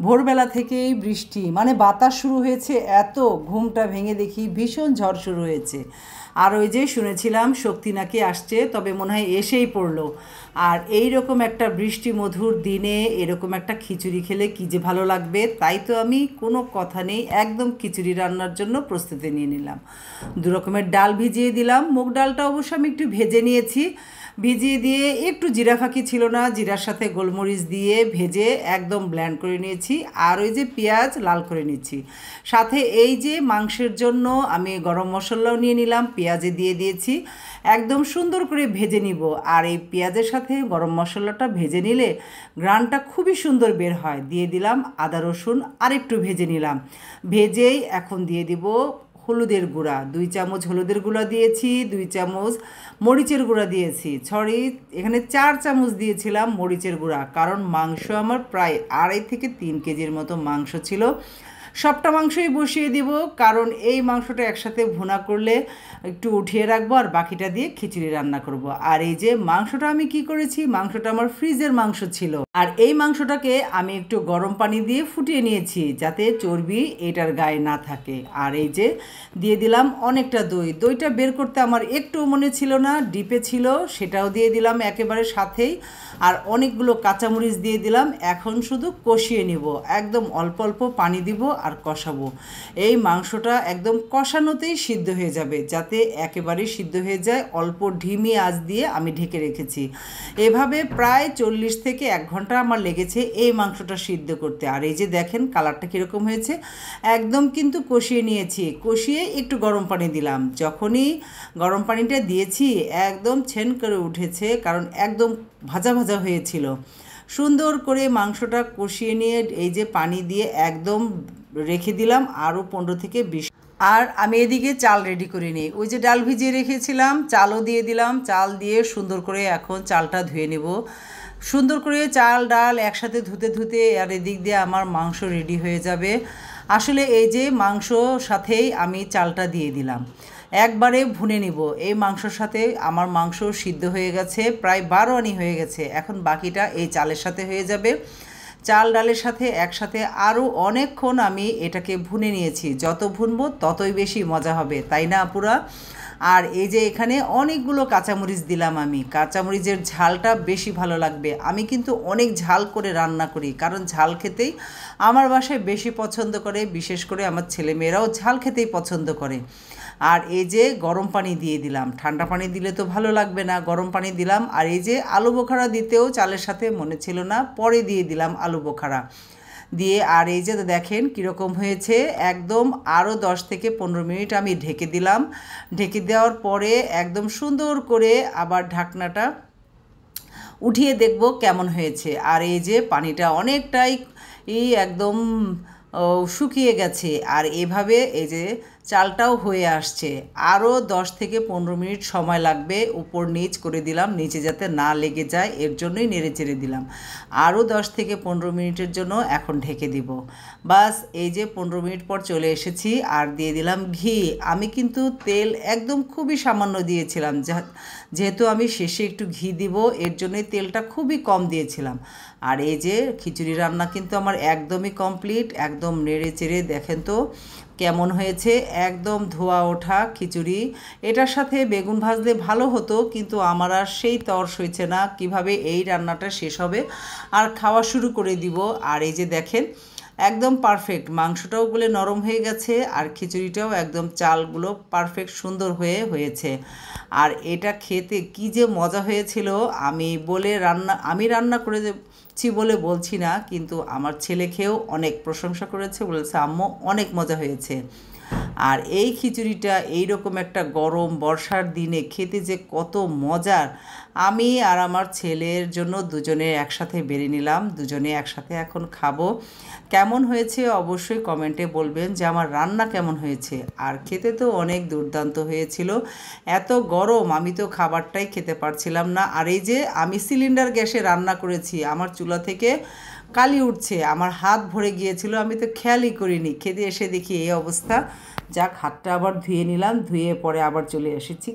ভোরবেলা থেকেই বৃষ্টি, মানে বাতাস শুরু হয়েছে, এত ঘুমটা ভেঙে দেখি ভীষণ ঝড় শুরু হয়েছে। আর ওই যে শুনেছিলাম শক্তি নাকি আসছে, তবে মনে হয় এসেই পড়লো। আর এই রকম একটা বৃষ্টি মধুর দিনে এরকম একটা খিচুড়ি খেলে কী যে ভালো লাগবে, তাই তো আমি কোনো কথা নেই একদম খিচুড়ি রান্নার জন্য প্রস্তুতি নিয়ে নিলাম। দু রকমের ডাল ভিজিয়ে দিলাম, মুগ ডালটা অবশ্য আমি একটু ভেজে নিয়েছি। ভিজিয়ে দিয়ে একটু জিরা ফাঁকি ছিল না, জিরার সাথে গোলমরিচ দিয়ে ভেজে একদম ব্ল্যান্ড করে নিয়েছি। আর ওই যে পেঁয়াজ লাল করে নিচ্ছি। সাথে এই যে মাংসের জন্য আমি গরম মশলাও নিয়ে নিলাম, পেঁয়াজে দিয়ে দিয়েছি, একদম সুন্দর করে ভেজে নিব। আর এই পেঁয়াজের সাথে গরম মশলাটা ভেজে নিলে ঘ্রাণটা খুবই সুন্দর বের হয়। দিয়ে দিলাম আদা রসুন, আর একটু ভেজে নিলাম। ভেজেই এখন দিয়ে দিব হলুদের গুঁড়া, 2 চামচ হলুদের গুঁড়া দিয়েছি, 2 চামচ মরিচের গুঁড়া দিয়েছি, এখানে 4 চামচ দিয়েছিলাম মরিচের গুঁড়া, কারণ মাংস আমার প্রায় 2.5 থেকে 3 কেজির মতো মাংস ছিল। সবটা মাংসই বসিয়ে দিব, কারণ এই মাংসটা একসাথে ভুনা করলে একটু উঠিয়ে রাখবো আর বাকিটা দিয়ে খিচুড়ি রান্না করব। আর এই যে মাংসটা আমি কি করেছি, মাংসটা আমার ফ্রিজের মাংস ছিল, আর এই মাংসটাকে আমি একটু গরম পানি দিয়ে ফুটিয়ে নিয়েছি যাতে চর্বি এটার গায়ে না থাকে। আর এই যে দিয়ে দিলাম অনেকটা দইটা বের করতে আমার একটু মনে ছিল না, ডিপে ছিল, সেটাও দিয়ে দিলাম একেবারে সাথেই। আর অনেকগুলো কাঁচামরিচ দিয়ে দিলাম। এখন শুধু কষিয়ে নিব, একদম অল্প অল্প পানি দিব আর কষাবো। এই মাংসটা একদম কষানোতেই সিদ্ধ হয়ে যাবে, যাতে একেবারেই সিদ্ধ হয়ে যায়। অল্প ঢিমি আঁচ দিয়ে আমি ঢেকে রেখেছি। এভাবে প্রায় 40 থেকে 1 ঘন্টা আমার লেগেছে এই মাংসটা সিদ্ধ করতে। আর এই যে দেখেন কালারটা কীরকম হয়েছে, একদম কিন্তু কষিয়ে নিয়েছি। কষিয়ে একটু গরম পানি দিলাম, যখনই গরম পানিটা দিয়েছি একদম ছেন করে উঠেছে, কারণ একদম ভাজা ভাজা হয়েছিল। সুন্দর করে মাংসটা কষিয়ে নিয়ে এই যে পানি দিয়ে একদম রেখে দিলাম আরও 15 থেকে 20। আর আমি এদিকে চাল রেডি করে নিই, ওই যে ডাল ভিজিয়ে রেখেছিলাম, চালও দিয়ে দিলাম। চাল দিয়ে সুন্দর করে এখন চালটা ধুয়ে নেব। সুন্দর করে চাল ডাল একসাথে ধুতে ধুতে আর এদিক দিয়ে আমার মাংস রেডি হয়ে যাবে। আসলে এই যে মাংস সাথেই আমি চালটা দিয়ে দিলাম, একবারে ভুনে নিব। এই মাংসর সাথে আমার মাংস সিদ্ধ হয়ে গেছে, প্রায় 12 আনি হয়ে গেছে। এখন বাকিটা এই চালের সাথে হয়ে যাবে। চাল ডালের সাথে একসাথে আরও অনেকক্ষণ আমি এটাকে ভুনে নিয়েছি। যত ভুনবো ততই বেশি মজা হবে, তাই না আপুরা? আর এই যে এখানে অনেকগুলো কাঁচামরিচ দিলাম আমি, কাঁচামরিচের ঝালটা বেশি ভালো লাগবে। আমি কিন্তু অনেক ঝাল করে রান্না করি, কারণ ঝাল খেতেই আমার বাসায় বেশি পছন্দ করে, বিশেষ করে আমার ছেলেমেয়েরাও ঝাল খেতেই পছন্দ করে। আর এই যে গরম পানি দিয়ে দিলাম, ঠান্ডা পানি দিলে তো ভালো লাগবে না, গরম পানি দিলাম। আর এই যে আলু বোখারা দিতেও চালের সাথে মনে ছিল না, পরে দিয়ে দিলাম আলু বোখারা দিয়ে। আর এই যে দেখেন কীরকম হয়েছে, একদম আরও 10 থেকে 15 মিনিট আমি ঢেকে দিলাম। ঢেকে দেওয়ার পরে একদম সুন্দর করে আবার ঢাকনাটা উঠিয়ে দেখব কেমন হয়েছে। আর এই যে পানিটা অনেকটাই একদম শুকিয়ে গেছে। আর এভাবে এই যে চালটাও হয়ে আসছে। আরও 10 থেকে 15 মিনিট সময় লাগবে, উপর নিচ করে দিলাম নিচে যাতে না লেগে যায়, এর জন্যই নেড়ে চেড়ে দিলাম। আরও 10 থেকে 15 মিনিটের জন্য এখন ঢেকে দিব। বাস এই যে 15 মিনিট পর চলে এসেছি। আর দিয়ে দিলাম ঘি। আমি কিন্তু তেল একদম খুবই সামান্য দিয়েছিলাম, যেহেতু আমি শেষে একটু ঘি দিব, এর জন্যই তেলটা খুবই কম দিয়েছিলাম। আর এই যে খিচুড়ি রান্না কিন্তু আমার একদমই কমপ্লিট। একদম নেড়ে চেড়ে দেখেন তো কেমন হয়েছে, একদম ধোয়া ওঠা খিচুড়ি। এটার সাথে বেগুন ভাজলে ভালো হতো, কিন্তু আমার আর সেই তর সইছে না কিভাবে এই রান্নাটা শেষ হবে। আর খাওয়া শুরু করে দিব। আর এই যে দেখেন একদম পারফেক্ট, মাংসটাও গুলে নরম হয়ে গেছে, আর খিচুড়িটাও একদম চালগুলো পারফেক্ট সুন্দর হয়েছে। আর এটা খেতে কি যে মজা হয়েছিল, আমি রান্না করেছি বলে বলছি না, কিন্তু আমার ছেলে খেয়েও অনেক প্রশংসা করেছে, বলেছে আম্মু অনেক মজা হয়েছে। আর এই খিচুড়িটা এইরকম একটা গরম বর্ষার দিনে খেতে যে কত মজার। আমি আর আমার ছেলের জন্য দুজনে একসাথে বেড়ে নিলাম, দুজনে একসাথে এখন খাবো। কেমন হয়েছে অবশ্যই কমেন্টে বলবেন যে আমার রান্না কেমন হয়েছে। আর খেতে তো অনেক দুর্দান্ত হয়েছিল। এত গরম আমি তো খাবারটাই খেতে পারছিলাম না। আর এই যে আমি সিলিন্ডার গ্যাসে রান্না করেছি, আমার চুলা থেকে কালি উঠছে, আমার হাত ভরে গিয়েছিল, আমি তো খেয়ালই করিনি। খেতে এসে দেখি এই অবস্থা। যাক, হাতটা আবার ধুয়ে নিলাম, ধুয়ে পরে আবার চলে এসেছি।